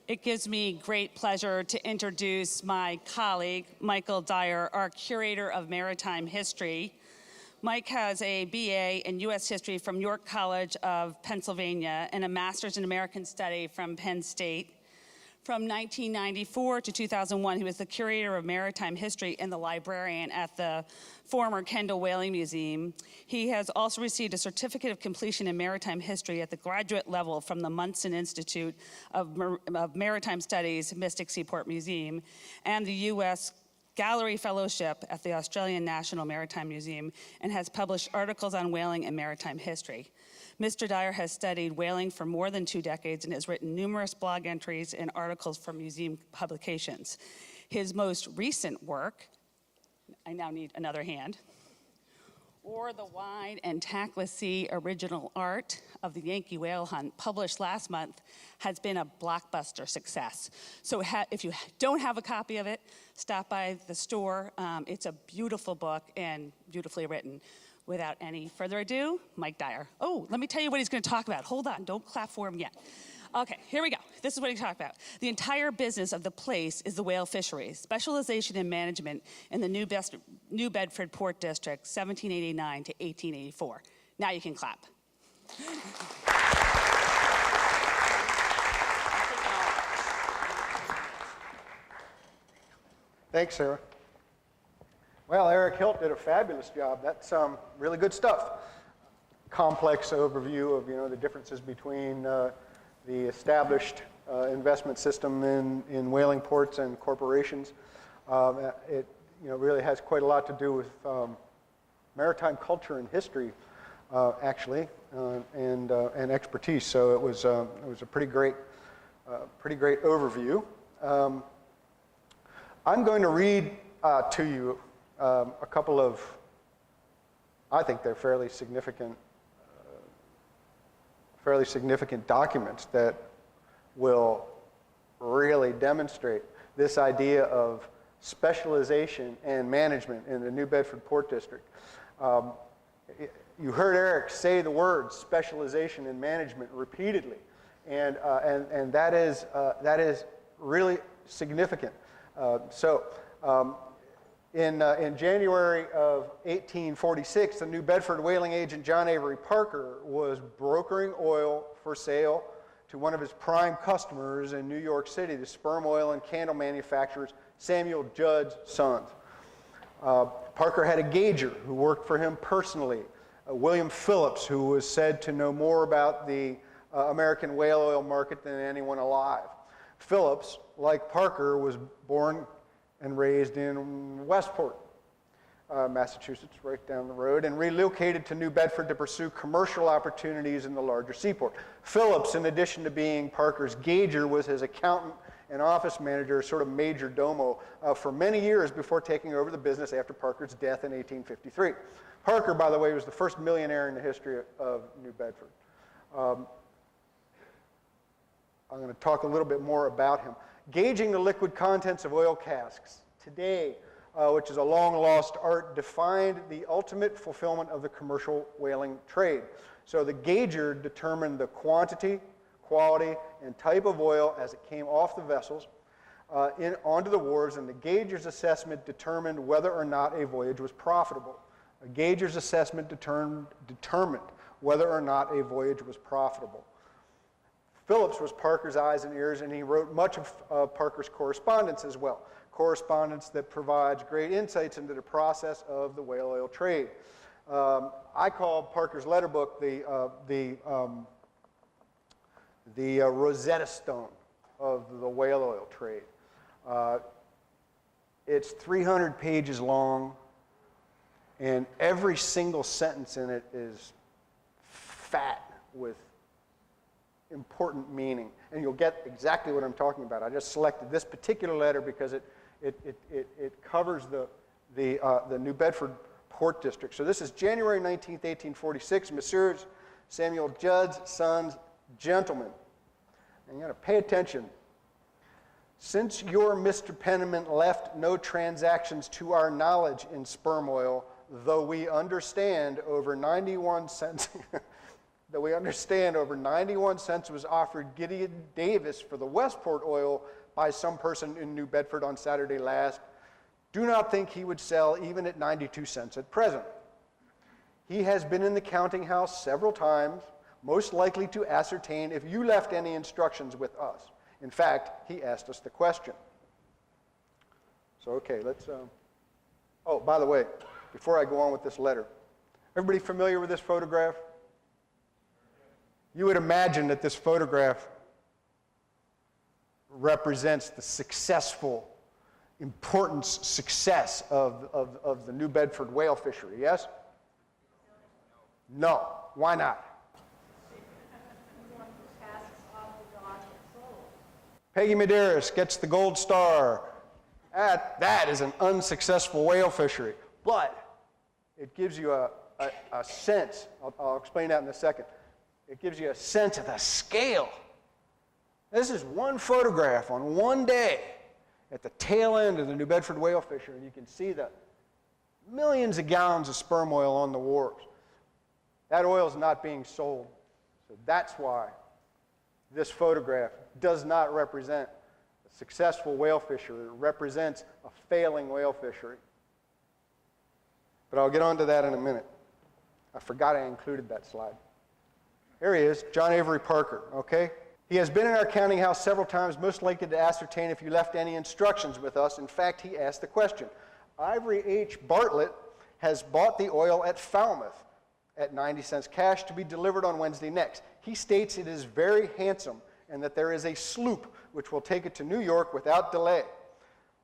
It gives me great pleasure to introduce my colleague, Michael Dyer, our curator of maritime history. Mike has a BA in U.S. history from York College of Pennsylvania and a master's in American study from Penn State. From 1994 to 2001, he was the curator of maritime history and the librarian at the former Kendall Whaling Museum. He has also received a certificate of completion in maritime history at the graduate level from the Munson Institute of Maritime Studies, Mystic Seaport Museum, and the U.S. Gallery Fellowship at the Australian National Maritime Museum, and has published articles on whaling and maritime history. Mr. Dyer has studied whaling for more than 2 decades and has written numerous blog entries and articles for museum publications. His most recent work, I now need another hand, Or the Wide and Tackless Sea Original Art of the Yankee Whale Hunt, published last month, has been a blockbuster success. So if you don't have a copy of it, stop by the store. It's a beautiful book and beautifully written. Without any further ado, Mike Dyer. Oh, let me tell you what he's going to talk about. Hold on, don't clap for him yet. Okay, here we go. This is what he talked about. The entire business of the place is the whale fisheries, specialization and management in the New Bedford Port District, 1789 to 1884. Now you can clap. Thanks, Sarah. Well, Eric Hilt did a fabulous job. That's really good stuff. Complex overview of the differences between the established investment system in whaling ports and corporations. It really has quite a lot to do with maritime culture and history, actually, and expertise. So it was a pretty great overview. I'm going to read to you a couple of, I think they're fairly significant documents that will really demonstrate this idea of specialization and management in the New Bedford Port District. You heard Eric say the words specialization and management repeatedly, and that is really significant. In January of 1846, the New Bedford whaling agent John Avery Parker was brokering oil for sale to one of his prime customers in New York City, the sperm oil and candle manufacturers Samuel Judd's Sons. Parker had a gauger who worked for him personally, William Phillips, who was said to know more about the American whale oil market than anyone alive. Phillips, like Parker, was born and raised in Westport, Massachusetts, right down the road, and relocated to New Bedford to pursue commercial opportunities in the larger seaport. Phillips, in addition to being Parker's gauger, was his accountant and office manager, sort of major domo, for many years before taking over the business after Parker's death in 1853. Parker, by the way, was the first millionaire in the history of New Bedford. I'm going to talk a little bit more about him. Gauging the liquid contents of oil casks today, which is a long-lost art, defined the ultimate fulfillment of the commercial whaling trade. So the gauger determined the quantity, quality, and type of oil as it came off the vessels onto the wharves, and the gauger's assessment determined whether or not a voyage was profitable. A gauger's assessment determined whether or not a voyage was profitable. Phillips was Parker's eyes and ears, and he wrote much of Parker's correspondence as well. Correspondence that provides great insights into the process of the whale oil trade. I call Parker's letter book the Rosetta Stone of the whale oil trade. It's 300 pages long, and every single sentence in it is fat with important meaning, and you'll get exactly what I'm talking about. I just selected this particular letter because it covers the New Bedford Port District. So this is January 19th, 1846. Messieurs Samuel Judd's Sons, gentlemen, and you got to pay attention. Since your Mr. Penniman left no transactions to our knowledge in sperm oil, though we understand over 91 cents that we understand over 91 cents was offered Gideon Davis for the Westport oil by some person in New Bedford on Saturday last, do not think he would sell even at 92 cents at present. He has been in the counting house several times, most likely to ascertain if you left any instructions with us. In fact, he asked us the question. So, okay, let's... Oh, by the way, before I go on with this letter, everybody familiar with this photograph? You would imagine that this photograph represents the success of the New Bedford whale fishery, yes? No. Why not? Peggy Medeiros gets the gold star. That is an unsuccessful whale fishery. But it gives you a sense, I'll explain that in a second. It gives you a sense of the scale. This is one photograph on one day at the tail end of the New Bedford whale fishery, and you can see the millions of gallons of sperm oil on the wharves. That oil is not being sold, so that's why this photograph does not represent a successful whale fishery. It represents a failing whale fishery. But I'll get onto that in a minute. I forgot I included that slide. Here he is, John Avery Parker, okay? He has been in our counting house several times, most likely to ascertain if you left any instructions with us. In fact, he asked the question. Ivory H. Bartlett has bought the oil at Falmouth at 90 cents cash to be delivered on Wednesday next. He states it is very handsome and that there is a sloop which will take it to New York without delay.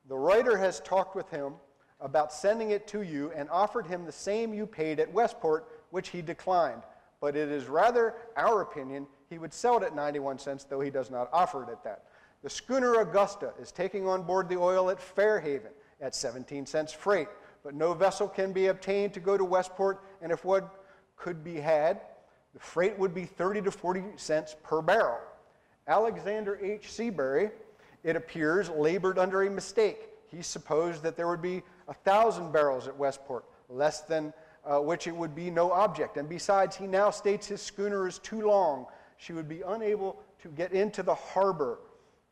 The writer has talked with him about sending it to you and offered him the same you paid at Westport, which he declined. But it is rather our opinion he would sell it at 91 cents, though he does not offer it at that. The schooner Augusta is taking on board the oil at Fairhaven at 17 cents freight, but no vessel can be obtained to go to Westport, and if one could be had, the freight would be 30 to 40 cents per barrel. Alexander H. Seabury, it appears, labored under a mistake. He supposed that there would be 1,000 barrels at Westport, less than which it would be no object. And besides, he now states his schooner is too long. She would be unable to get into the harbor.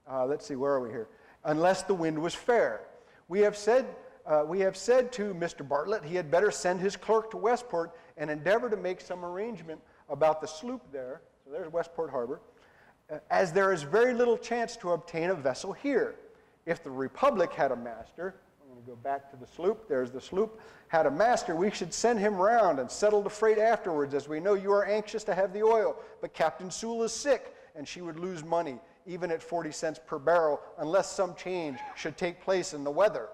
Let's see, where are we here? Unless the wind was fair. We have said to Mr. Bartlett he had better send his clerk to Westport and endeavor to make some arrangement about the sloop there. So there's Westport Harbor. As there is very little chance to obtain a vessel here. If the Republic had a master, I'm going to go back to the sloop, there's the sloop, had a master, we should send him round and settle the freight afterwards, as we know you are anxious to have the oil. But Captain Sewell is sick, and she would lose money, even at 40 cents per barrel, unless some change should take place in the weather.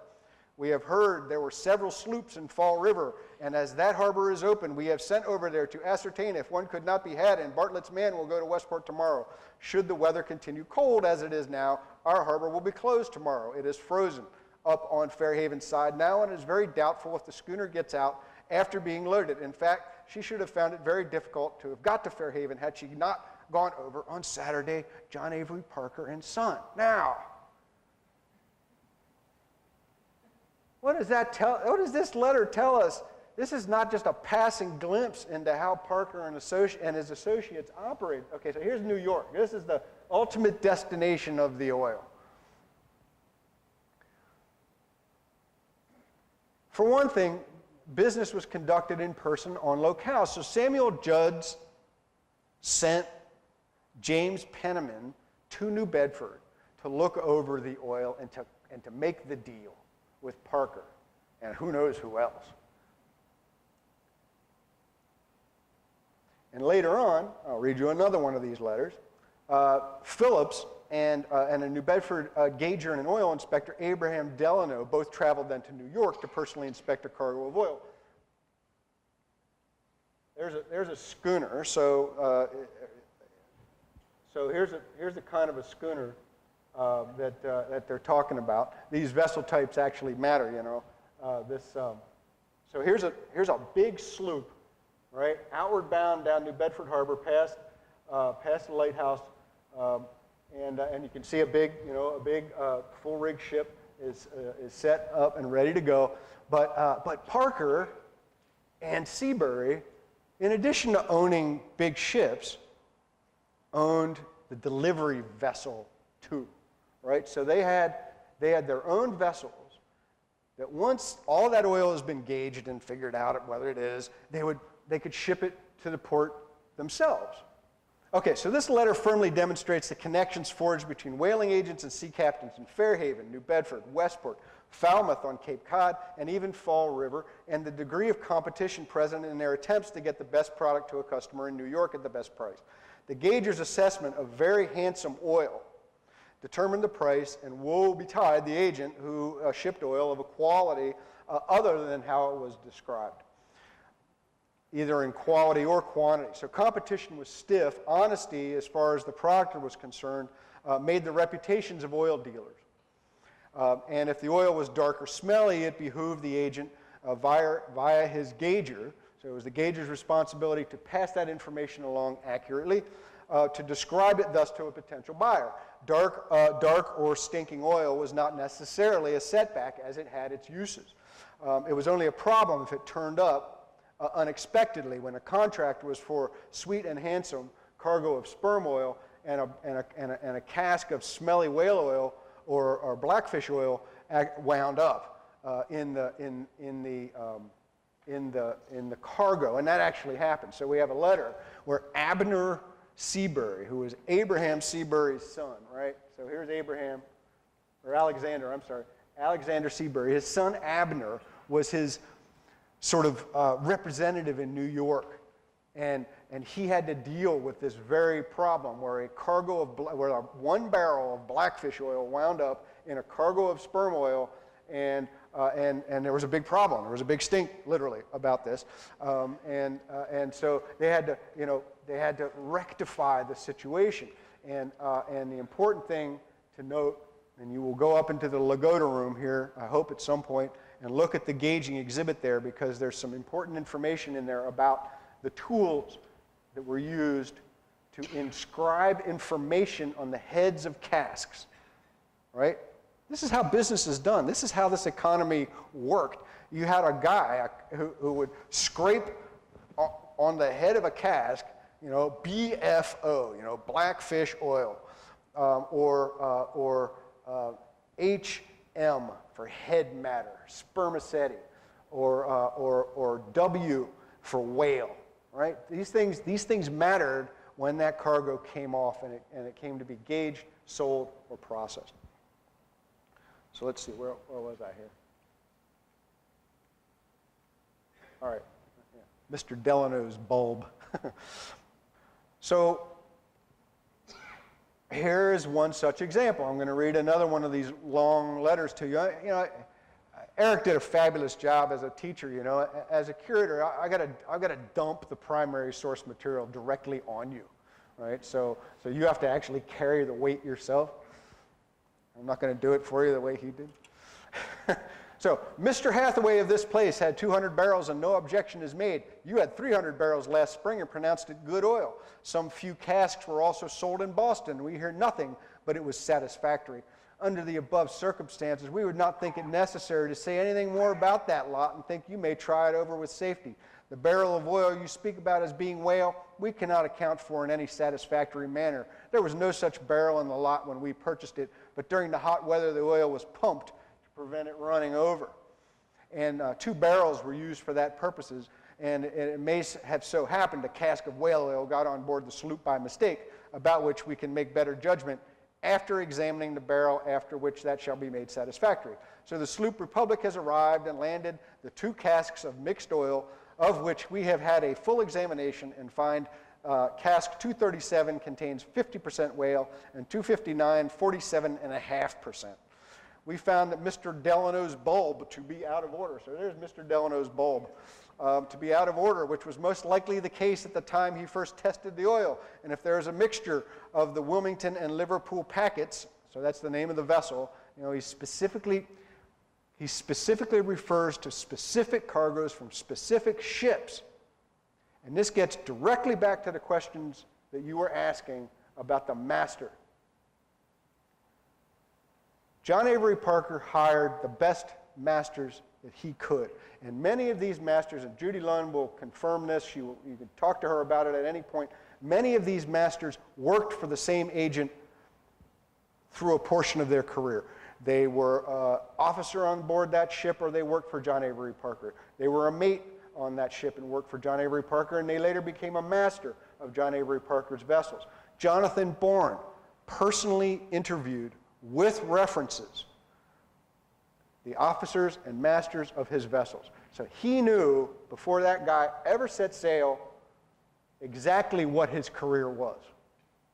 We have heard there were several sloops in Fall River, and as that harbor is open, we have sent over there to ascertain if one could not be had, and Bartlett's man will go to Westport tomorrow. Should the weather continue cold as it is now, our harbor will be closed tomorrow. It is frozen up on Fairhaven's side now, and it is very doubtful if the schooner gets out after being loaded. In fact, she should have found it very difficult to have got to Fairhaven had she not gone over on Saturday, John Avery Parker and Son. Now, what does this letter tell us? This is not just a passing glimpse into how Parker and his associates operate. Okay, so here's New York. This is the ultimate destination of the oil. For one thing, business was conducted in person on locale. So Samuel Judds sent James Penniman to New Bedford to look over the oil and to make the deal with Parker, and who knows who else. And later on, I'll read you another one of these letters. Phillips and a New Bedford gauger and an oil inspector, Abraham Delano, both traveled then to New York to personally inspect a cargo of oil. There's a schooner. So here's the kind of a schooner that they're talking about. These vessel types actually matter, you know. So here's a big sloop, right, outward bound down New Bedford Harbor, past the lighthouse, and you can see a big full rig ship is set up and ready to go. But Parker and Seabury, in addition to owning big ships, owned the delivery vessel too, right? So they had their own vessels that once all that oil has been gauged and figured out whether it is, they could ship it to the port themselves. Okay, so this letter firmly demonstrates the connections forged between whaling agents and sea captains in Fairhaven, New Bedford, Westport, Falmouth on Cape Cod, and even Fall River, and the degree of competition present in their attempts to get the best product to a customer in New York at the best price. The gauger's assessment of very handsome oil determined the price, and woe betide the agent who shipped oil of a quality other than how it was described, either in quality or quantity. So competition was stiff. Honesty, as far as the product was concerned, made the reputations of oil dealers. And if the oil was dark or smelly, it behooved the agent via his gauger. So it was the gauger's responsibility to pass that information along accurately, to describe it thus to a potential buyer. Dark or stinking oil was not necessarily a setback, as it had its uses. It was only a problem if it turned up unexpectedly when a contract was for sweet and handsome cargo of sperm oil and a cask of smelly whale oil or blackfish oil wound up in the cargo, and that actually happened. So we have a letter where Abner Seabury, who was Abraham Seabury's son, right? So here's Alexander Seabury. His son Abner was his sort of representative in New York, and he had to deal with this very problem where where one barrel of blackfish oil wound up in a cargo of sperm oil, and there was a big problem. There was a big stink, literally, about this, and so they had to rectify the situation, and the important thing to note, and you will go up into the Lagoda room here, I hope at some point, and look at the gauging exhibit there, because there's some important information in there about the tools that were used to inscribe information on the heads of casks, right? This is how business is done. This is how this economy worked. You had a guy who would scrape on the head of a cask, BFO, blackfish oil, or HM for head matter, spermaceti, or W for whale, right? These things mattered when that cargo came off and it came to be gauged, sold, or processed. So let's see, where was I here? All right, yeah. Mr. Delano's bulb. So here is one such example. I'm going to read another one of these long letters to you. Eric did a fabulous job as a teacher. As a curator, I've got to dump the primary source material directly on you, right? So you have to actually carry the weight yourself. I'm not going to do it for you the way he did. So, Mr. Hathaway of this place had 200 barrels and no objection is made. You had 300 barrels last spring and pronounced it good oil. Some few casks were also sold in Boston. We hear nothing, but it was satisfactory. Under the above circumstances, we would not think it necessary to say anything more about that lot and think you may try it over with safety. The barrel of oil you speak about as being whale, we cannot account for in any satisfactory manner. There was no such barrel in the lot when we purchased it, but during the hot weather, the oil was pumped to prevent it running over. And 2 barrels were used for that purposes, and it may have so happened a cask of whale oil got on board the sloop by mistake, about which we can make better judgment after examining the barrel, after which that shall be made satisfactory. So the sloop Republic has arrived and landed the 2 casks of mixed oil, of which we have had a full examination and find cask 237 contains 50% whale and 259 47.5%. We found that Mr. Delano's bulb to be out of order. So there's Mr. Delano's bulb to be out of order, which was most likely the case at the time he first tested the oil. And if there is a mixture of the Wilmington and Liverpool packets, so that's the name of the vessel, he specifically refers to specific cargoes from specific ships. And this gets directly back to the questions that you were asking about the master. John Avery Parker hired the best masters that he could. And many of these masters, and Judy Lund will confirm this, you can talk to her about it at any point, many of these masters worked for the same agent through a portion of their career. They were an officer on board that ship, or they worked for John Avery Parker. They were a mate on that ship and worked for John Avery Parker, and they later became a master of John Avery Parker's vessels. Jonathan Bourne personally interviewed, with references, the officers and masters of his vessels. So he knew, before that guy ever set sail, exactly what his career was.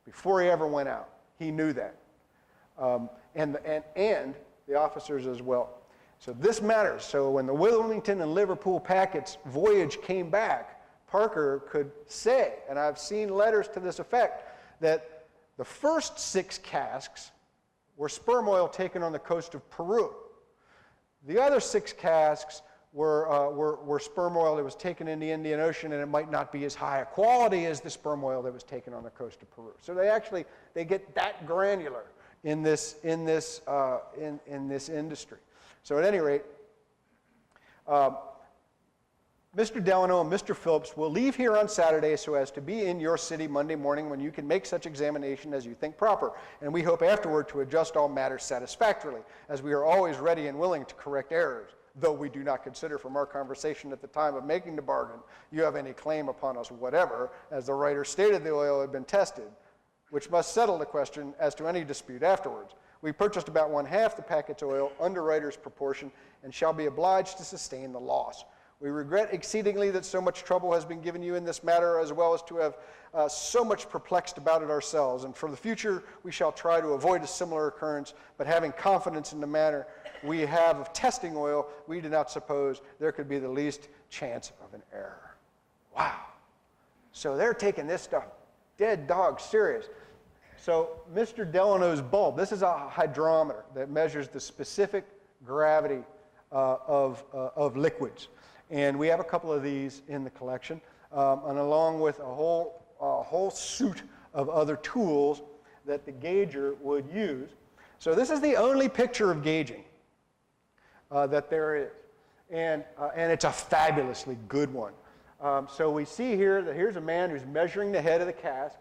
Before he ever went out, he knew that. And the officers as well. So this matters. So when the Wilmington and Liverpool packets voyage came back, Parker could say, and I've seen letters to this effect, that the first 6 casks were sperm oil taken on the coast of Peru. The other 6 casks were sperm oil that was taken in the Indian Ocean, and it might not be as high a quality as the sperm oil that was taken on the coast of Peru. So they get that granular in this industry. So at any rate, Mr. Delano and Mr. Phillips will leave here on Saturday so as to be in your city Monday morning, when you can make such examination as you think proper. And we hope afterward to adjust all matters satisfactorily, as we are always ready and willing to correct errors, though we do not consider from our conversation at the time of making the bargain you have any claim upon us whatever, as the writer stated the oil had been tested, which must settle the question as to any dispute afterwards. We purchased about 1/2 the packet's oil under writer's proportion, and shall be obliged to sustain the loss. We regret exceedingly that so much trouble has been given you in this matter, as well as to have so much perplexed about it ourselves. And for the future, we shall try to avoid a similar occurrence, but having confidence in the manner we have of testing oil, we do not suppose there could be the least chance of an error. Wow. So they're taking this stuff dead dog serious. So Mr. Delano's bulb, this is a hydrometer that measures the specific gravity of liquids. And we have a couple of these in the collection, and along with a whole suite of other tools that the gauger would use. So this is the only picture of gauging that there is, and it's a fabulously good one. So we see here that here's a man who's measuring the head of the cask.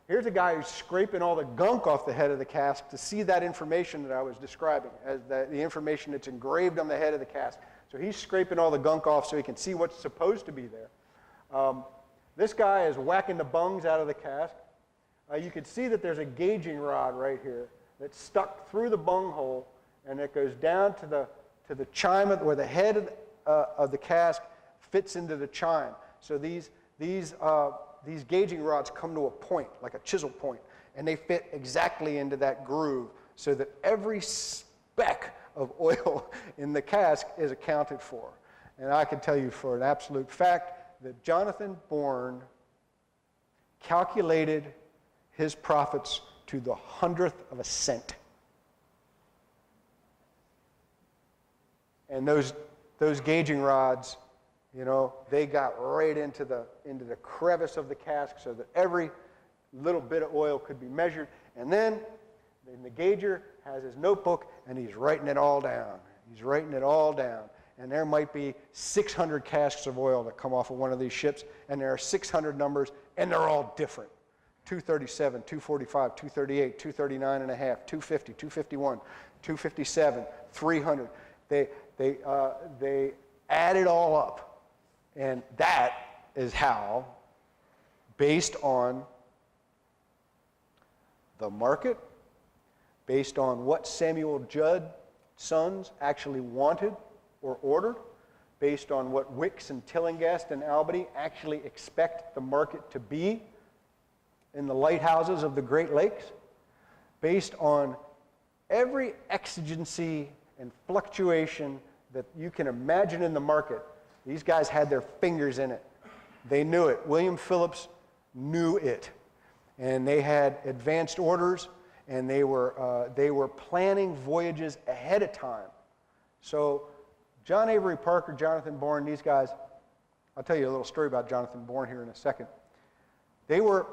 Here's a guy who's scraping all the gunk off the head of the cask to see that information that I was describing, as the information that's engraved on the head of the cask. So he's scraping all the gunk off so he can see what's supposed to be there. This guy is whacking the bungs out of the cask. You can see that there's a gauging rod right here that's stuck through the bung hole, and it goes down to the chime where the head of the cask fits into the chime. So these gauging rods come to a point, like a chisel point, and they fit exactly into that groove, so that every speck of oil in the cask is accounted for. And I can tell you for an absolute fact that Jonathan Bourne calculated his profits to the 100th of a cent. And those gauging rods, you know, they got right into the crevice of the cask, so that every little bit of oil could be measured. And then the gauger has his notebook, and he's writing it all down. He's writing it all down. And there might be 600 casks of oil that come off of one of these ships, and there are 600 numbers, and they're all different. 237, 245, 238, 239 and a half, 250, 251, 257, 300. They add it all up. And that is how, based on the market, based on what Samuel Judd's sons actually wanted or ordered, based on what Wicks and Tillinghast and Albany actually expect the market to be in the lighthouses of the Great Lakes, based on every exigency and fluctuation that you can imagine in the market, these guys had their fingers in it. They knew it. William Phillips knew it. And they had advanced orders, and they were planning voyages ahead of time. So John Avery Parker, Jonathan Bourne, these guys, I'll tell you a little story about Jonathan Bourne here in a second. They were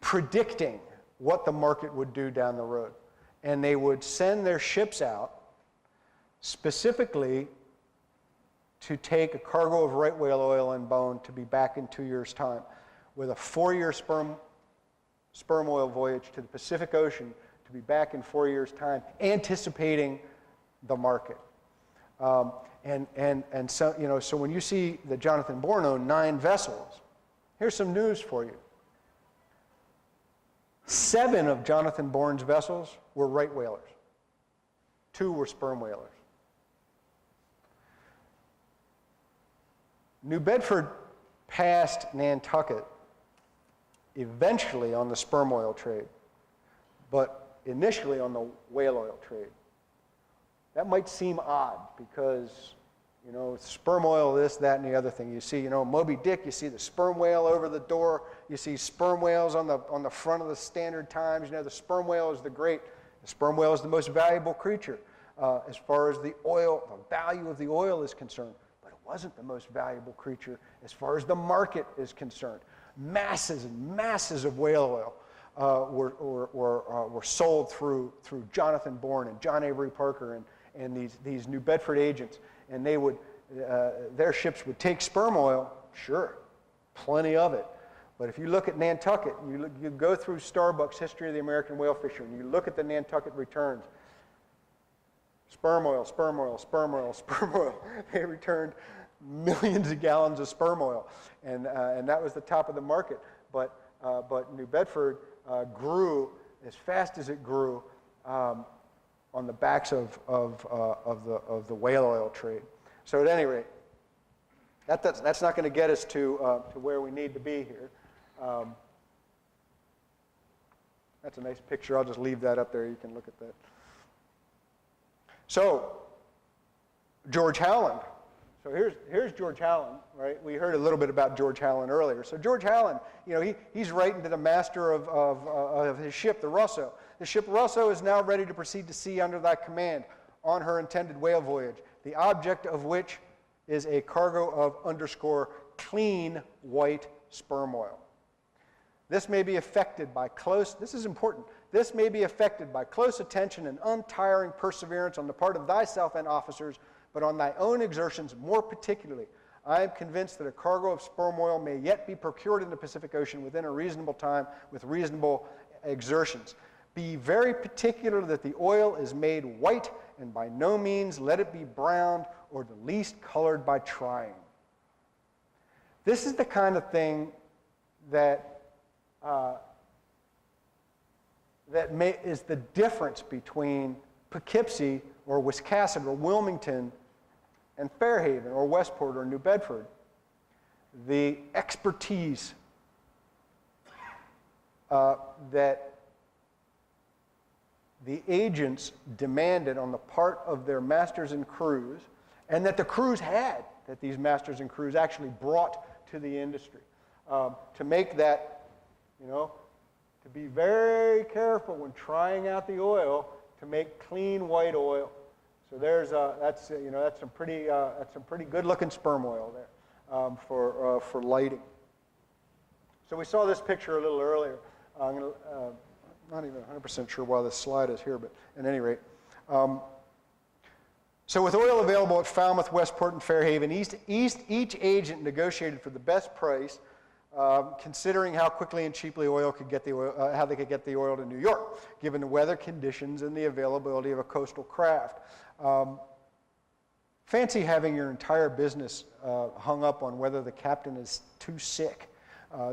predicting what the market would do down the road. and they would send their ships out specifically to take a cargo of right whale oil and bone to be back in 2 years' time, with a 4-year sperm oil voyage to the Pacific Ocean to be back in 4 years' time, anticipating the market. And so, you know, so when you see that Jonathan Bourne owned 9 vessels, here's some news for you. 7 of Jonathan Bourne's vessels were right whalers. 2 were sperm whalers. New Bedford passed Nantucket eventually on the sperm oil trade, but initially on the whale oil trade. That might seem odd because, you know, sperm oil, this, that, and the other thing. You see, you know, Moby Dick, you see the sperm whale over the door. You see sperm whales on the front of the Standard Times. You know, the sperm whale is the sperm whale is the most valuable creature as far as the value of the oil is concerned. But it wasn't the most valuable creature as far as the market is concerned. Masses and masses of whale oil were sold through Jonathan Bourne and John Avery Parker and these New Bedford agents, and they would their ships would take sperm oil, sure, plenty of it. But if you look at Nantucket, you go through Starbuck's History of the American Whale Fishery, and you look at the Nantucket returns, sperm oil, sperm oil, sperm oil, sperm oil. They returned millions of gallons of sperm oil, and that was the top of the market. But New Bedford grew as fast as it grew on the backs of the whale oil trade. So at any rate, that's not going to get us to where we need to be here. That's a nice picture. I'll just leave that up there. You can look at that. So George Howland. So here's George Howland, right? We heard a little bit about George Howland earlier. So George Howland, you know, he's writing to the master of his ship, the Russo. The ship Russo is now ready to proceed to sea under thy command on her intended whale voyage, the object of which is a cargo of _clean white sperm oil. This may be affected by this is important, this may be affected by close attention and untiring perseverance on the part of thyself and officers, but on thy own exertions more particularly. I am convinced that a cargo of sperm oil may yet be procured in the Pacific Ocean within a reasonable time with reasonable exertions. Be very particular that the oil is made white, and by no means let it be browned or the least colored by trying. This is the kind of thing that is the difference between Poughkeepsie or Wiscasset or Wilmington and Fairhaven or Westport or New Bedford. The expertise that the agents demanded on the part of their masters and crews, and that the crews had, that these masters and crews actually brought to the industry. To make that, you know, to be very careful when trying out the oil to make clean white oil. So that's some pretty good-looking sperm oil there for lighting. So we saw this picture a little earlier. I'm not even 100% sure why this slide is here, but at any rate. So with oil available at Falmouth, Westport, and Fairhaven, each agent negotiated for the best price, considering how quickly and cheaply how they could get the oil to New York, given the weather conditions and the availability of a coastal craft. Fancy having your entire business hung up on whether the captain is too sick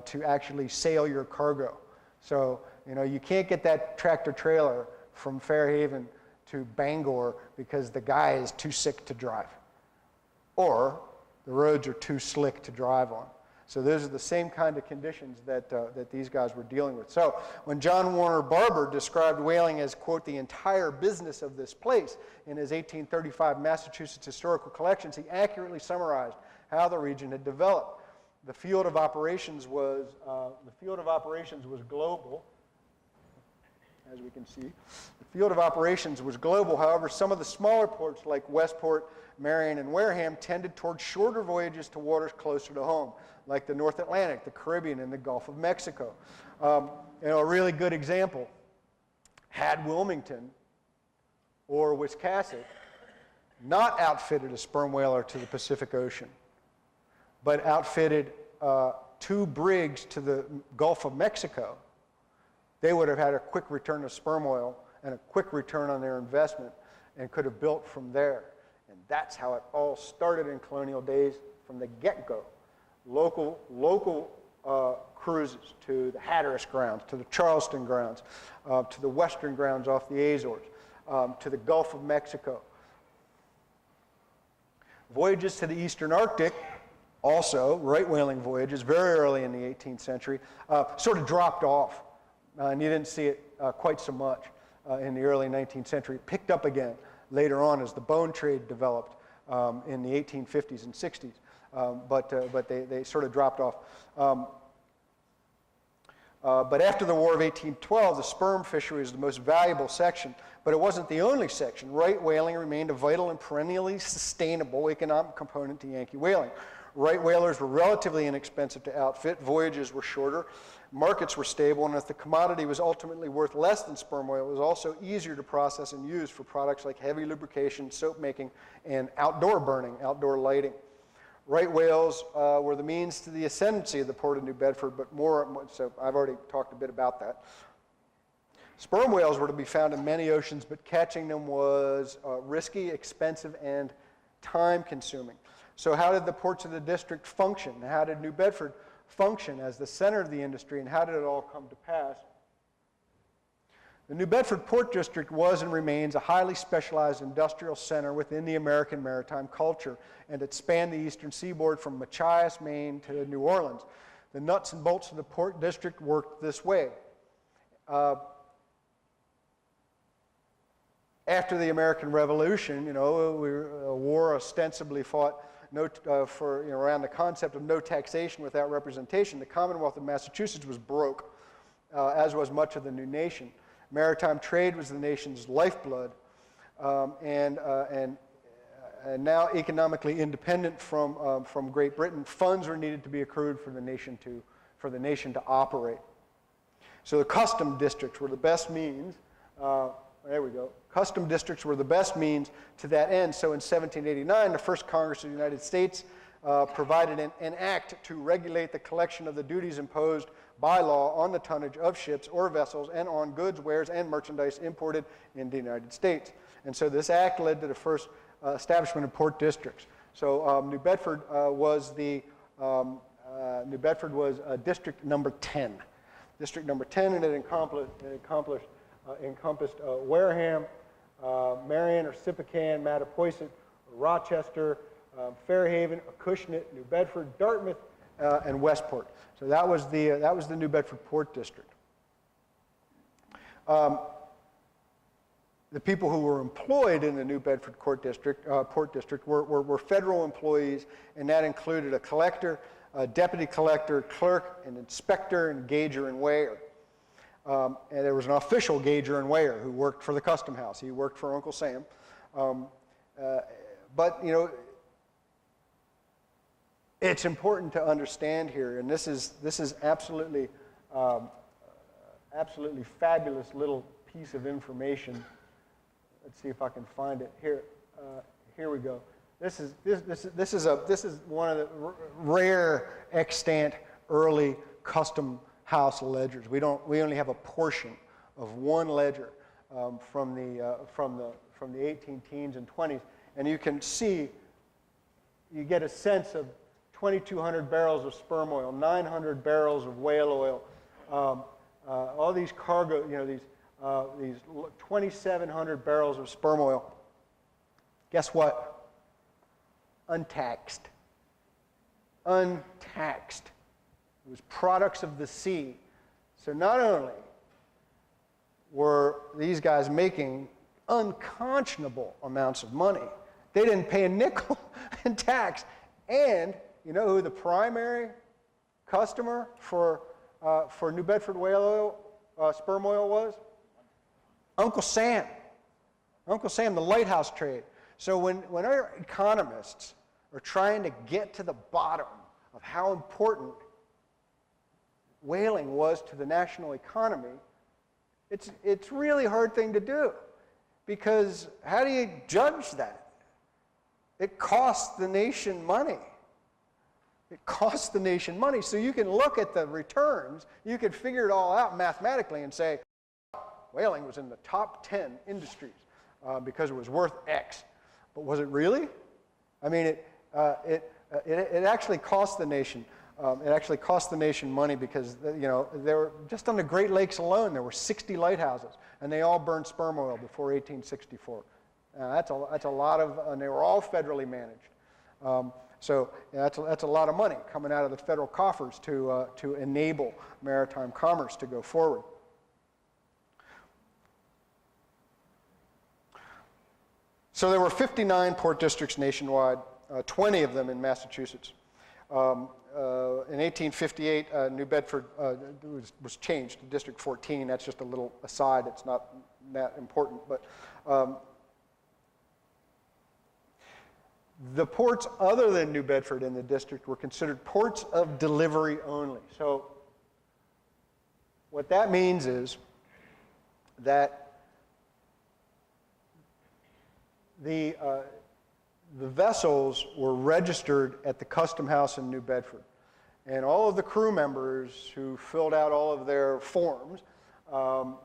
to actually sail your cargo. So, you know, you can't get that tractor trailer from Fairhaven to Bangor because the guy is too sick to drive, or the roads are too slick to drive on. So those are the same kind of conditions that these guys were dealing with. So when John Warner Barber described whaling as, quote, the entire business of this place in his 1835 Massachusetts Historical Collections, he accurately summarized how the region had developed. The field of operations was global, as we can see. The field of operations was global. However, some of the smaller ports like Westport, Marion, and Wareham tended toward shorter voyages to waters closer to home, like the North Atlantic, the Caribbean, and the Gulf of Mexico. A really good example, had Wilmington or Wiscasset not outfitted a sperm whaler to the Pacific Ocean, but outfitted 2 brigs to the Gulf of Mexico, they would have had a quick return of sperm oil and a quick return on their investment and could have built from there. And that's how it all started in colonial days from the get-go. Local cruises to the Hatteras grounds, to the Charleston grounds, to the western grounds off the Azores, to the Gulf of Mexico. Voyages to the eastern Arctic, also right whaling voyages, very early in the 18th century, sort of dropped off. And you didn't see it quite so much in the early 19th century. It picked up again later on as the bone trade developed in the 1850s and 60s. But they sort of dropped off. But after the War of 1812, the sperm fishery was the most valuable section, but it wasn't the only section. Right whaling remained a vital and perennially sustainable economic component to Yankee whaling. Right whalers were relatively inexpensive to outfit, voyages were shorter, markets were stable, and if the commodity was ultimately worth less than sperm oil, it was also easier to process and use for products like heavy lubrication, soap making, and outdoor burning, outdoor lighting. Right whales were the means to the ascendancy of the port of New Bedford, but so I've already talked a bit about that. Sperm whales were to be found in many oceans, but catching them was risky, expensive, and time-consuming. So how did the ports of the district function? How did New Bedford function as the center of the industry, and how did it all come to pass? The New Bedford Port District was and remains a highly specialized industrial center within the American maritime culture, and it spanned the eastern seaboard from Machias, Maine to New Orleans. The nuts and bolts of the Port District worked this way. After the American Revolution, a war ostensibly fought around the concept of no taxation without representation. The Commonwealth of Massachusetts was broke, as was much of the new nation. Maritime trade was the nation's lifeblood, and now economically independent from Great Britain, funds were needed to be accrued for the nation to operate. So the custom districts were the best means. There we go. Custom districts were the best means to that end. So in 1789, the first Congress of the United States provided an act to regulate the collection of the duties imposed by law on the tonnage of ships or vessels and on goods, wares, and merchandise imported into the United States. And so this act led to the first establishment of port districts. So New Bedford was district number 10. District number 10, and it encompassed Wareham, Marion or Sippacan, Mattapoisett, Rochester, Fairhaven, Acushnet, New Bedford, Dartmouth, and Westport. So that was the New Bedford Port District. The people who were employed in the New Bedford Port District were federal employees, and that included a collector, a deputy collector, clerk, an inspector, and gauger and weigher. And there was an official gauger and weigher who worked for the Custom House. He worked for Uncle Sam. But, it's important to understand here, and this is absolutely fabulous little piece of information. Let's see if I can find it here. Here we go. This is one of the rare extant early custom house ledgers. We only have a portion of one ledger from the 18 teens and 20s, and you can see, you get a sense of 2,200 barrels of sperm oil, 900 barrels of whale oil, all these cargo, these 2,700 barrels of sperm oil. Guess what? Untaxed. Untaxed. It was products of the sea. So not only were these guys making unconscionable amounts of money, they didn't pay a nickel in tax. And you know who the primary customer for New Bedford whale oil, sperm oil was? Uncle Sam. Uncle Sam, the lighthouse trade. So when our economists are trying to get to the bottom of how important whaling was to the national economy, It's really hard thing to do, because how do you judge that? It costs the nation money. It costs the nation money. So you can look at the returns, you can figure it all out mathematically and say, whaling was in the top 10 industries because it was worth X. But was it really? I mean, it actually cost the nation. It actually cost the nation money because, you know, there were, just on the Great Lakes alone, there were 60 lighthouses, and they all burned sperm oil before 1864. That's a lot of, and they were all federally managed. So yeah, that's a lot of money coming out of the federal coffers to enable maritime commerce to go forward. So there were 59 port districts nationwide, 20 of them in Massachusetts. In 1858, New Bedford was changed to District 14. That's just a little aside. It's not that important. But the ports other than New Bedford in the district were considered ports of delivery only. So what that means is that the vessels were registered at the Custom House in New Bedford. And all of the crew members who filled out all of their forms,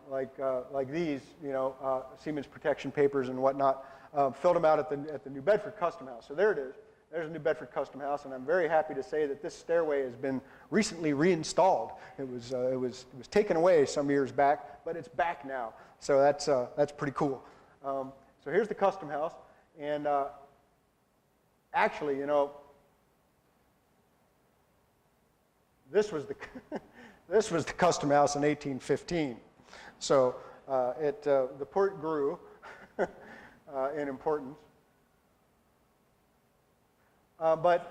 like these, you know, Seamen's Protection Papers and whatnot, filled them out at the New Bedford Custom House. So there it is. There's the New Bedford Custom House, and I'm very happy to say that this stairway has been recently reinstalled. It was taken away some years back, but it's back now. So that's pretty cool. So here's the Custom House, and actually, you know, this was the this was the Custom House in 1815. So the port grew in importance. But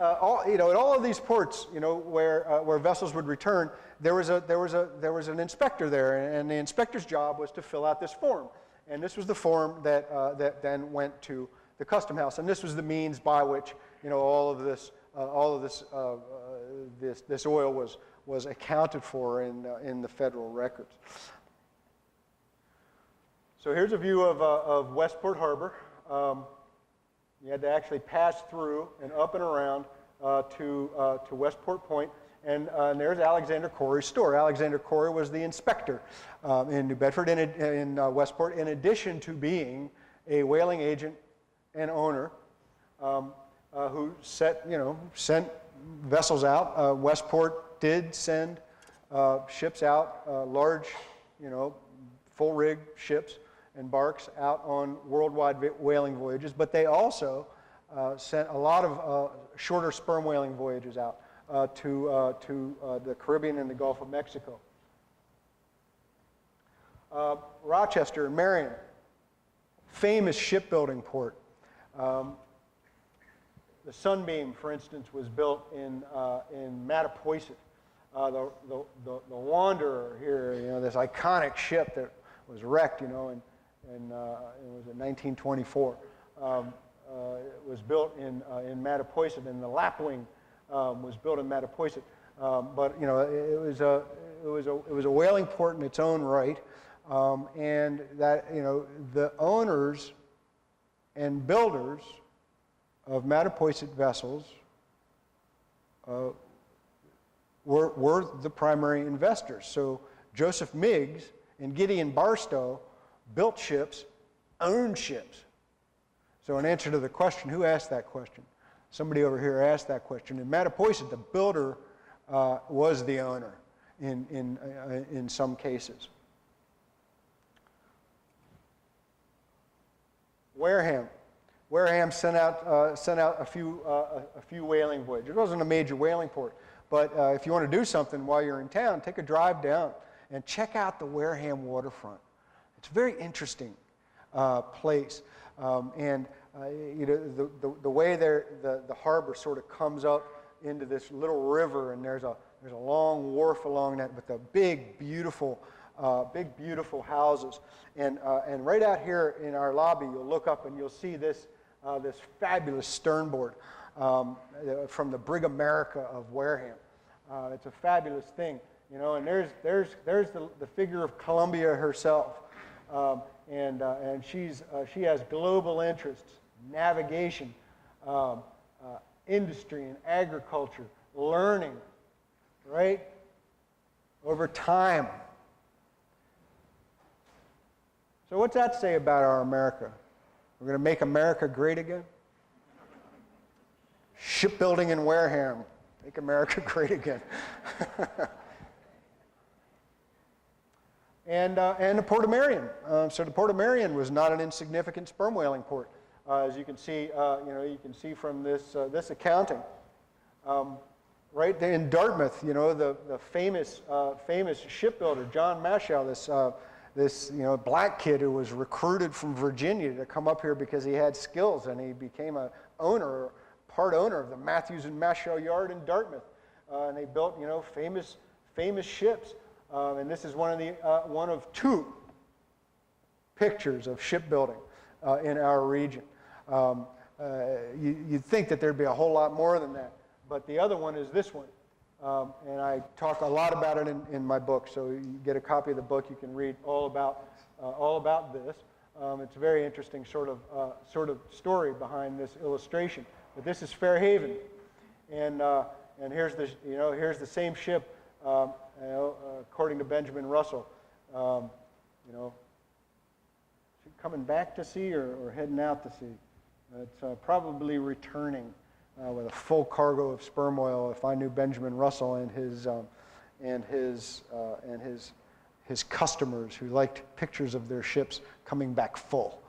you know, at all of these ports, you know, where vessels would return, there was an inspector there, and the inspector's job was to fill out this form. And this was the form that then went to the Custom House, and this was the means by which, you know, all of this oil was accounted for in the federal records. So here's a view of Westport Harbor. You had to actually pass through and up and around to Westport Point. And there's Alexander Corey's store. Alexander Corey was the inspector in New Bedford, in Westport, in addition to being a whaling agent and owner who sent vessels out. Westport did send ships out, large, you know, full rig ships and barks out on worldwide whaling voyages, but they also sent a lot of shorter sperm whaling voyages out to the Caribbean and the Gulf of Mexico. Rochester and Marion, famous shipbuilding port. The Sunbeam, for instance, was built in Mattapoisett. The Wanderer here, you know, this iconic ship that was wrecked, you know, and it was in 1924. It was built in Mattapoisett, and the Lapwing was built in Mattapoisett. But you know, it was a whaling port in its own right, and that, you know, the owners and builders of Mattapoisett vessels were the primary investors. So Joseph Miggs and Gideon Barstow built ships, owned ships. So in answer to the question, who asked that question? Somebody over here asked that question. In Mattapoisett, the builder was the owner in some cases. Wareham. Wareham sent out a few whaling voyages. It wasn't a major whaling port, but if you want to do something while you're in town, take a drive down and check out the Wareham waterfront. It's a very interesting place, and you know, the way the harbor sort of comes up into this little river, and there's a long wharf along that with the big beautiful houses, and right out here in our lobby, you'll look up and you'll see this fabulous sternboard from the Brig America of Wareham. It's a fabulous thing. You know, and there's the figure of Columbia herself, and she has global interests, navigation, industry and agriculture, learning, right? Over time. So what's that say about our America? We're going to make America great again? Shipbuilding in Wareham, make America great again. And the Port of Marion. So the Port of Marion was not an insignificant sperm whaling port, as you can see. You can see from this accounting. Right there in Dartmouth, the famous shipbuilder John Mashal, this black kid who was recruited from Virginia to come up here because he had skills, and he became part owner of the Matthews and Mashal Yard in Dartmouth, and they built famous ships. And this is one of two pictures of shipbuilding in our region. You'd think that there'd be a whole lot more than that, but the other one is this one. And I talk a lot about it in my book, so you get a copy of the book, you can read all about this. It's a very interesting sort of story behind this illustration. But this is Fairhaven, and here's the same ship. According to Benjamin Russell, coming back to sea or heading out to sea. It's probably returning with a full cargo of sperm oil. If I knew Benjamin Russell and his customers who liked pictures of their ships coming back full.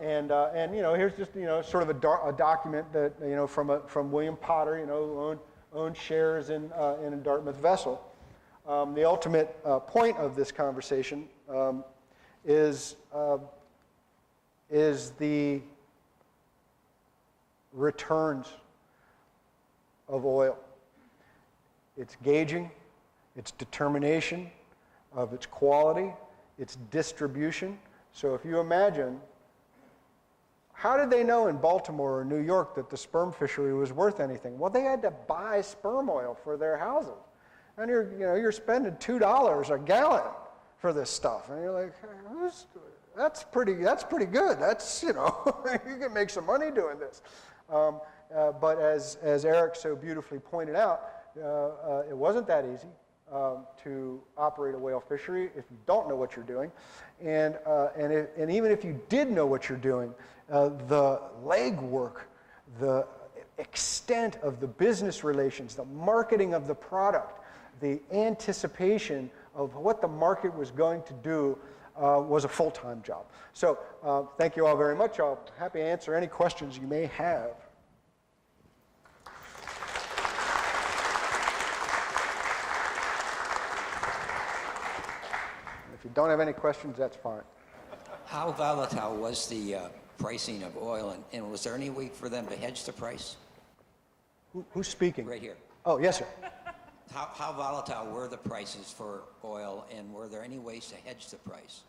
Here's just sort of a document that from William Potter, who owned shares in a Dartmouth vessel. The ultimate point of this conversation is the returns of oil. Its gauging, its determination of its quality, its distribution. So if you imagine, how did they know in Baltimore or New York that the sperm fishery was worth anything? Well, they had to buy sperm oil for their houses. And you're spending $2 a gallon for this stuff. And you're like, that's pretty good. That's, you can make some money doing this. But as Eric so beautifully pointed out, it wasn't that easy to operate a whale fishery if you don't know what you're doing. And even if you did know what you're doing, the legwork, the extent of the business relations, the marketing of the product, the anticipation of what the market was going to do was a full-time job. So thank you all very much. I'll be happy to answer any questions you may have. If you don't have any questions, that's fine. How volatile was the pricing of oil, and was there any way for them to hedge the price? Who's speaking? Right here. Oh, yes, sir. How volatile were the prices for oil, and were there any ways to hedge the price?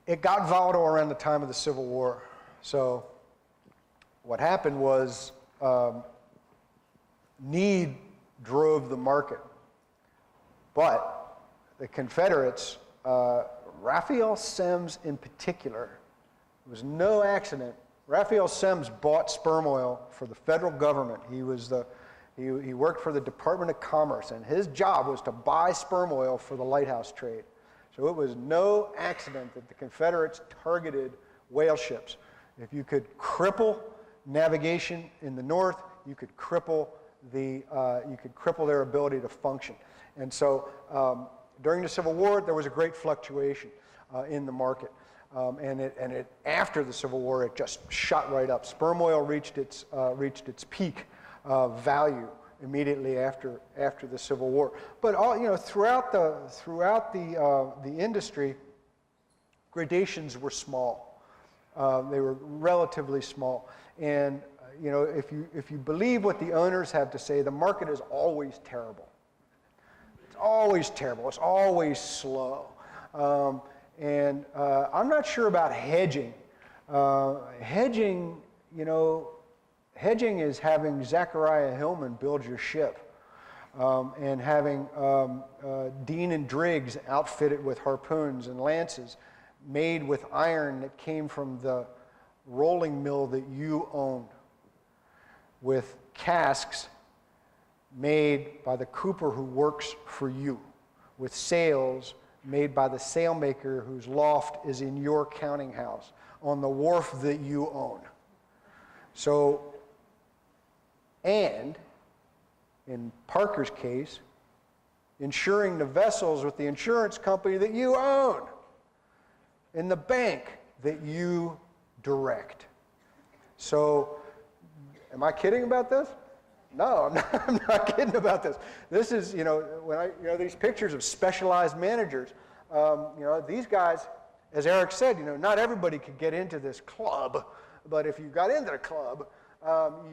It got volatile around the time of the Civil War. So what happened was need drove the market. But the Confederates, Raphael Semmes in particular, it was no accident. Raphael Semmes bought sperm oil for the federal government. He worked for the Department of Commerce, and his job was to buy sperm oil for the lighthouse trade. So it was no accident that the Confederates targeted whale ships. If you could cripple navigation in the north, you could cripple their ability to function. And so during the Civil War, there was a great fluctuation in the market. And after the Civil War, it just shot right up. Sperm oil reached its peak value immediately after the Civil War. But throughout the industry, gradations were small. They were relatively small. And if you believe what the owners have to say, the market is always terrible. It's always terrible. It's always slow. And I'm not sure about hedging. Hedging is having Zachariah Hillman build your ship. and having Dean and Driggs outfitted with harpoons and lances made with iron that came from the rolling mill that you owned, with casks made by the cooper who works for you, with sails made by the sailmaker whose loft is in your counting house, on the wharf that you own. So, and in Parker's case, insuring the vessels with the insurance company that you own, in the bank that you direct. So, am I kidding about this? No, I'm not kidding about this. This is, these pictures of specialized managers, these guys, as Eric said, not everybody could get into this club, but if you got into the club,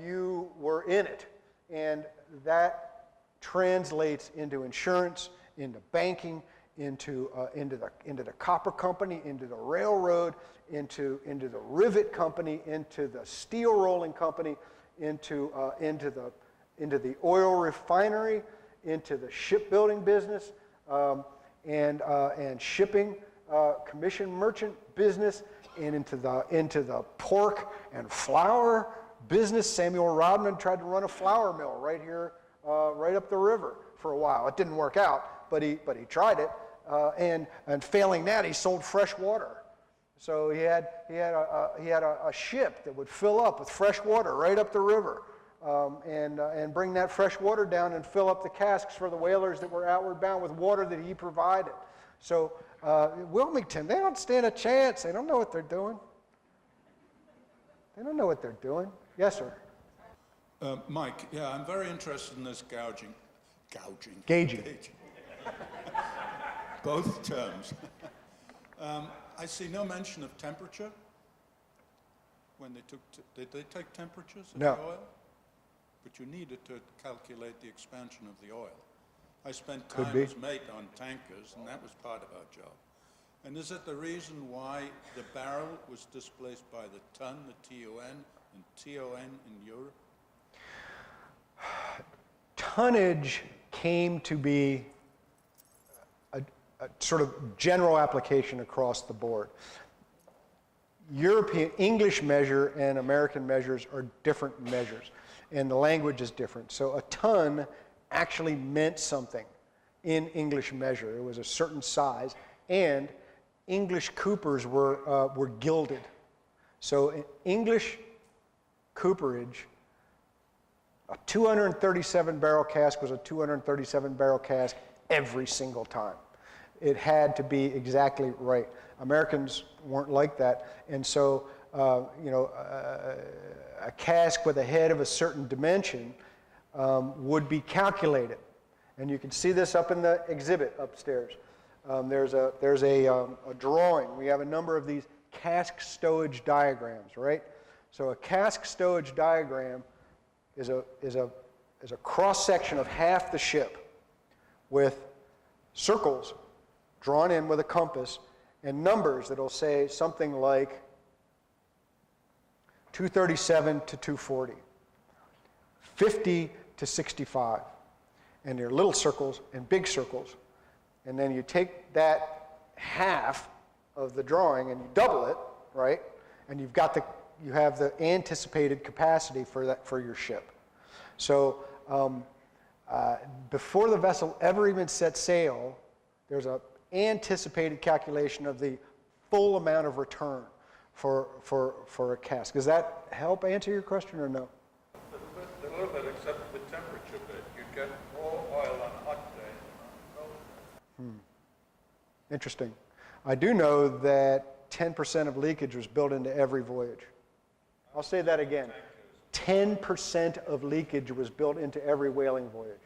you were in it. And that translates into insurance, into banking, into the copper company, into the railroad, into the rivet company, into the steel rolling company, into the oil refinery, into the shipbuilding business, and shipping, commission merchant business, and into the pork and flour business. Samuel Rodman tried to run a flour mill right here, right up the river for a while. It didn't work out, but he tried it, and failing that, he sold fresh water. So he had a ship that would fill up with fresh water right up the river, and bring that fresh water down and fill up the casks for the whalers that were outward bound with water that he provided. So Wilmington, they don't stand a chance. They don't know what they're doing. They don't know what they're doing. Yes, sir. Mike, yeah, I'm very interested in this gauging. Gauging. Both terms. I see no mention of temperature. When they took, did they take temperatures of No. the oil? But you needed to calculate the expansion of the oil. I spent Could time be. as mate on tankers, and that was part of our job. And is it the reason why the barrel was displaced by the ton, the TON, and TON in Europe? Tonnage came to be a sort of general application across the board. European English measure and American measures are different measures, and the language is different. So a ton actually meant something in English measure. It was a certain size, and English coopers were gilded. So in English cooperage, a 237 barrel cask was a 237 barrel cask every single time. It had to be exactly right. Americans weren't like that, and so a cask with a head of a certain dimension would be calculated, and you can see this up in the exhibit upstairs. There's a drawing. We have a number of these cask stowage diagrams, right? So a cask stowage diagram is a cross section of half the ship with circles drawn in with a compass and numbers that'll say something like 237 to 240, 50 to 65, and there are little circles and big circles, and then you take that half of the drawing and you double it, right? And you have the anticipated capacity for your ship. So before the vessel ever even sets sail, there's an anticipated calculation of the full amount of return for a cask. Does that help answer your question or no? A little bit, except the temperature bit. You get more oil on a hot day than on a cold day. Interesting. I do know that 10% of leakage was built into every voyage. I'll say that again. 10% of leakage was built into every whaling voyage.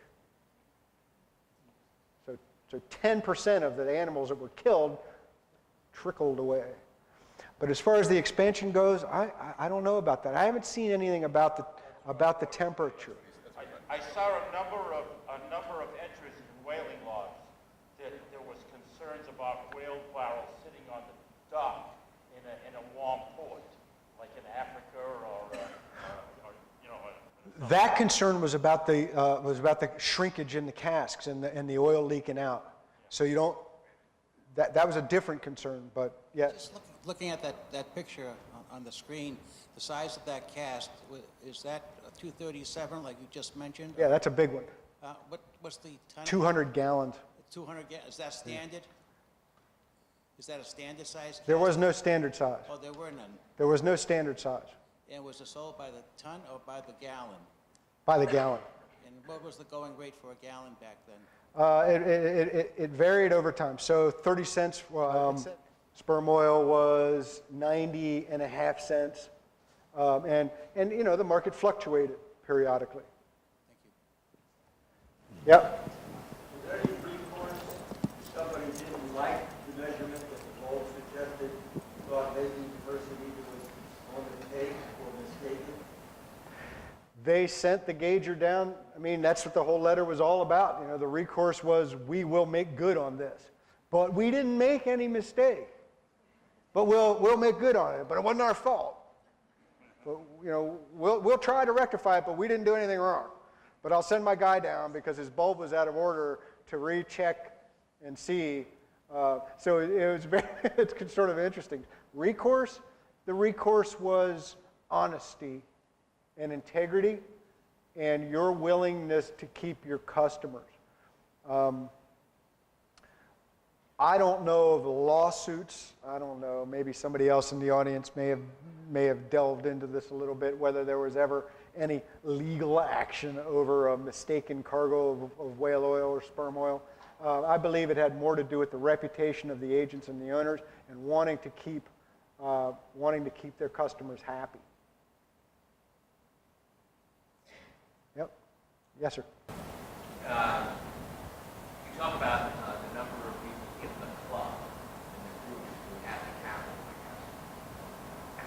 So 10% of the animals that were killed trickled away. But as far as the expansion goes, I don't know about that. I haven't seen anything about the temperature. I saw a number of entries in whaling logs that there was concerns about whale barrels sitting on the dock in a warm port, like in Africa or That concern was about the shrinkage in the casks and the oil leaking out. So you don't, that was a different concern, but yeah. Just looking at that picture on the screen, the size of that cask, is that a 237 like you just mentioned? Yeah, that's a big one. What's the ton? 200 gallons. 200 gallons, is that standard? Is that a standard size? There cask? was no standard size. Oh, there were none. There was no standard size. And was it sold by the ton or by the gallon? By the gallon. And what was the going rate for a gallon back then? It varied over time. So 30 cents, sperm oil was 90.5 cents. And you know, the market fluctuated periodically. Thank you. Yep. Was there any recourse if somebody didn't like the measurement that the bulb suggested, thought maybe the person either was on the take or mistaken? They sent the gauger down. I mean, that's what the whole letter was all about. You know, the recourse was, we will make good on this. But we didn't make any mistake. But we'll make good on it. But it wasn't our fault. But, you know, we'll try to rectify it, but we didn't do anything wrong. But I'll send my guy down because his bulb was out of order to recheck and see. So it was very, it's sort of interesting. Recourse, the recourse was honesty and integrity and your willingness to keep your customers. I don't know of lawsuits. I don't know. Maybe somebody else in the audience may have delved into this a little bit, whether there was ever any legal action over a mistaken cargo of whale oil or sperm oil. I believe it had more to do with the reputation of the agents and the owners and wanting to keep their customers happy. Yep. Yes, sir. You talk about the number of people in the club and the group who have the capital, I guess.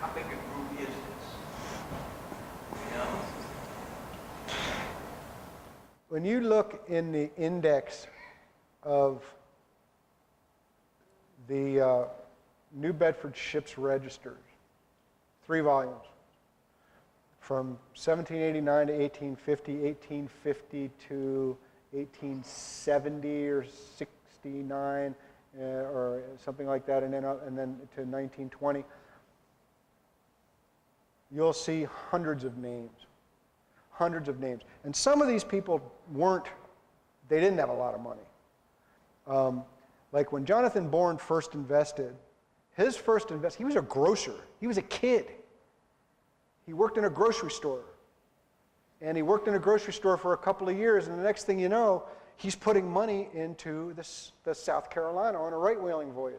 How big a group is this? You know? When you look in the index of the New Bedford Ships Registers, 3 volumes, from 1789 to 1850, 1850 to 1870 or 69, or something like that, and then to 1920, you'll see hundreds of names. Hundreds of names. And some of these people they didn't have a lot of money. Like when Jonathan Bourne first invested, he was a grocer. He was a kid. He worked in a grocery store. And he worked in a grocery store for a couple of years, and the next thing you know, he's putting money into the South Carolina on a right whaling voyage.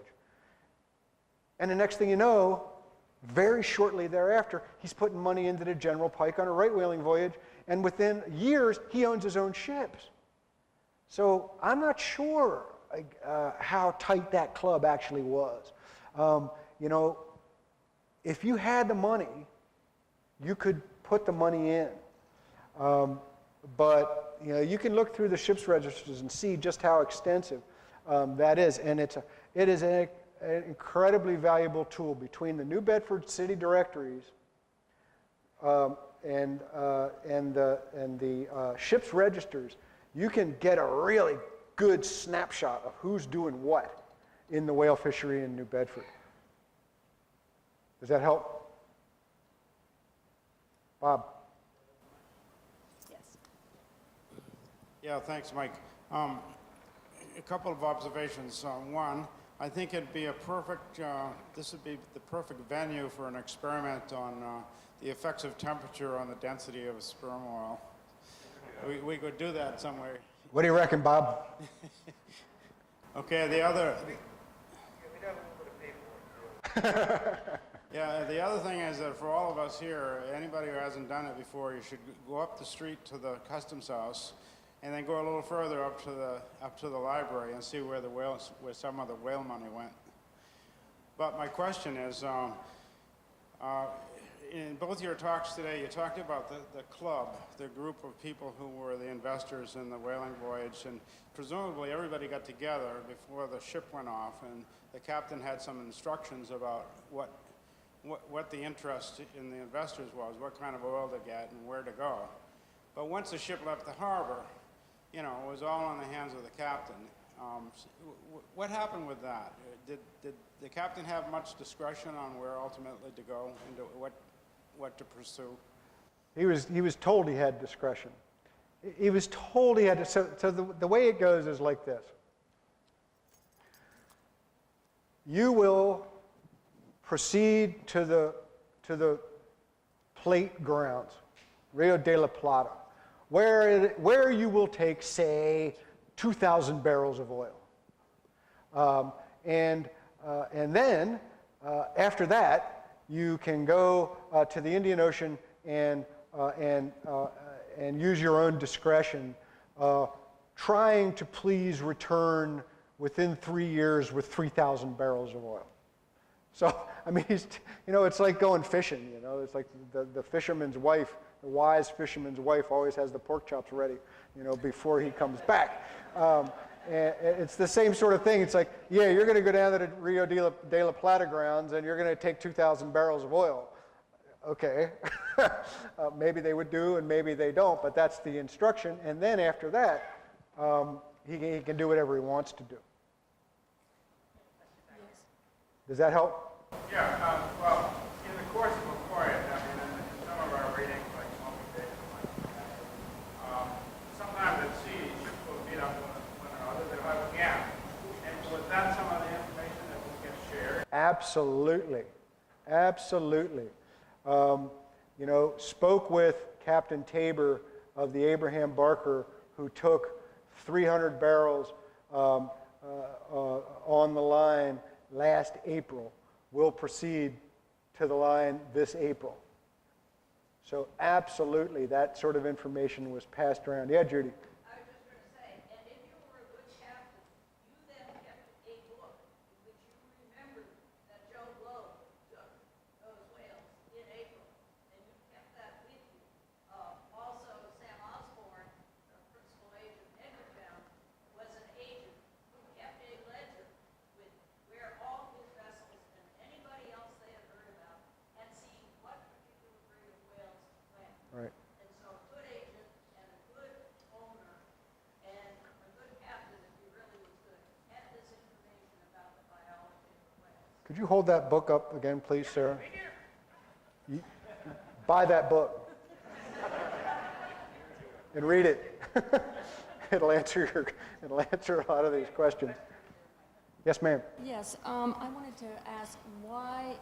And the next thing you know, very shortly thereafter, he's putting money into the General Pike on a right whaling voyage, and within years, he owns his own ships. So I'm not sure how tight that club actually was. You know, if you had the money, you could put the money in. But you know, you can look through the ship's registers and see just how extensive that is, and it is an incredibly valuable tool between the New Bedford city directories and the ship's registers. You can get a really good snapshot of who's doing what in the whale fishery in New Bedford. Does that help? Bob? Yes. Yeah, thanks, Mike. A couple of observations. One, I think it'd be this would be the perfect venue for an experiment on the effects of temperature on the density of sperm oil. We could do that somewhere. What do you reckon, Bob? Okay, the other... Yeah, the other thing is that for all of us here, anybody who hasn't done it before, you should go up the street to the customs house and then go a little further up to the library and see where some of the whale money went. But my question is, in both your talks today, you talked about the club, the group of people who were the investors in the whaling voyage, and presumably everybody got together before the ship went off, and the captain had some instructions about what the interest in the investors was, what kind of oil to get and where to go. But once the ship left the harbor, you know, it was all in the hands of the captain. What happened with that? Did the captain have much discretion on where ultimately to go and what to pursue? He was told he had discretion. He was told he had to, so the way it goes is like this. You will proceed to the plate grounds, Rio de la Plata, where you will take, say, 2,000 barrels of oil. And then, after that, you can go to the Indian Ocean and use your own discretion, trying to please return within 3 years with 3,000 barrels of oil. So, I mean, you know, it's like going fishing, you know. It's like the fisherman's wife, the wise fisherman's wife always has the pork chops ready, you know, before he comes back. And it's the same sort of thing. It's like, yeah, you're going to go down to the Rio de la Plata grounds and you're going to take 2,000 barrels of oil. Okay. Maybe they would do and maybe they don't, but that's the instruction. And then after that, he can do whatever he wants to do. Does that help? Yeah, well, in the course of a voyage, I mean, in some of our readings, like multi-day, sometimes at sea, ships will meet up one another, they'll have a gap. And was that some of the information that will get shared? Absolutely. Absolutely. You know, spoke with Captain Tabor of the Abraham Barker, who took 300 barrels on the line last April. Will proceed to the line this April. So absolutely, that sort of information was passed around. Yeah, Judy? I was just going to say, and if you were a good captain, you then kept a book in which you remembered that Joe Blow took those whales in April, and you kept that with you. Also, Sam Osborne, the principal agent in Edgartown, was an agent who kept a ledger with where all his vessels and anybody else they had heard about had seen what particular breed of whales went. Right. And so a good agent and a good owner and a good captain, if he really was good, had this information about the biology of the whales. Could you hold that book up again, please, Sarah? Buy that book and read it. It'll answer a lot of these questions. Yes, ma'am. Yes, I wanted to ask why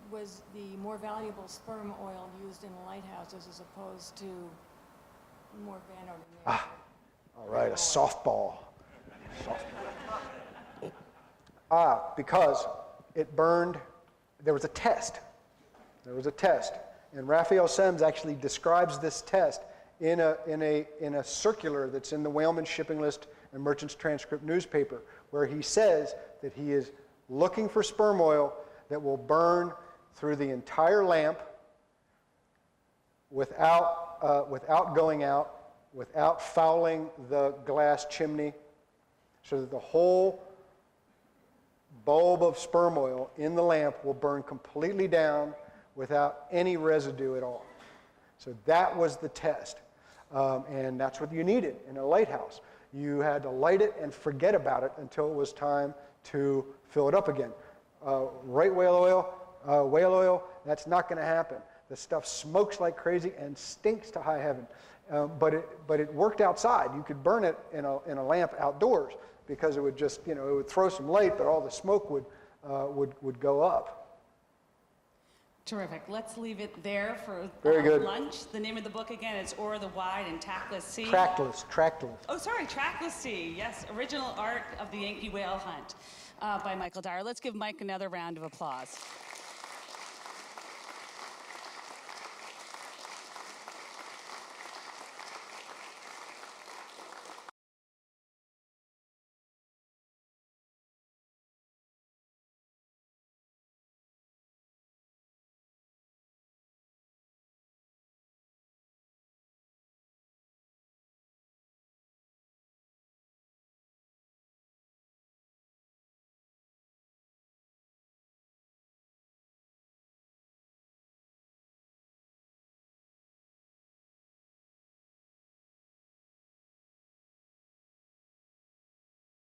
was the more valuable sperm oil used in lighthouses as opposed to more vanillin? All right, a softball. Because it burned, there was a test. And Raphael Semmes actually describes this test in a circular that's in the Whalemen's Shipping List and Merchant's Transcript newspaper, where he says that he is looking for sperm oil that will burn through the entire lamp without going out, without fouling the glass chimney, so that the whole bulb of sperm oil in the lamp will burn completely down without any residue at all. So that was the test. And that's what you needed in a lighthouse. You had to light it and forget about it until it was time to fill it up again. Right whale oil, that's not going to happen. The stuff smokes like crazy and stinks to high heaven. But it worked outside. You could burn it in a lamp outdoors because it would just, it would throw some light, but all the smoke would go up. Terrific. Let's leave it there for Very good. lunch. The name of the book again is O'er the Wide and Trackless Sea. Trackless. Oh, sorry, Trackless Sea. Yes, Original Art of the Yankee Whale Hunt by Michael Dyer. Let's give Mike another round of applause.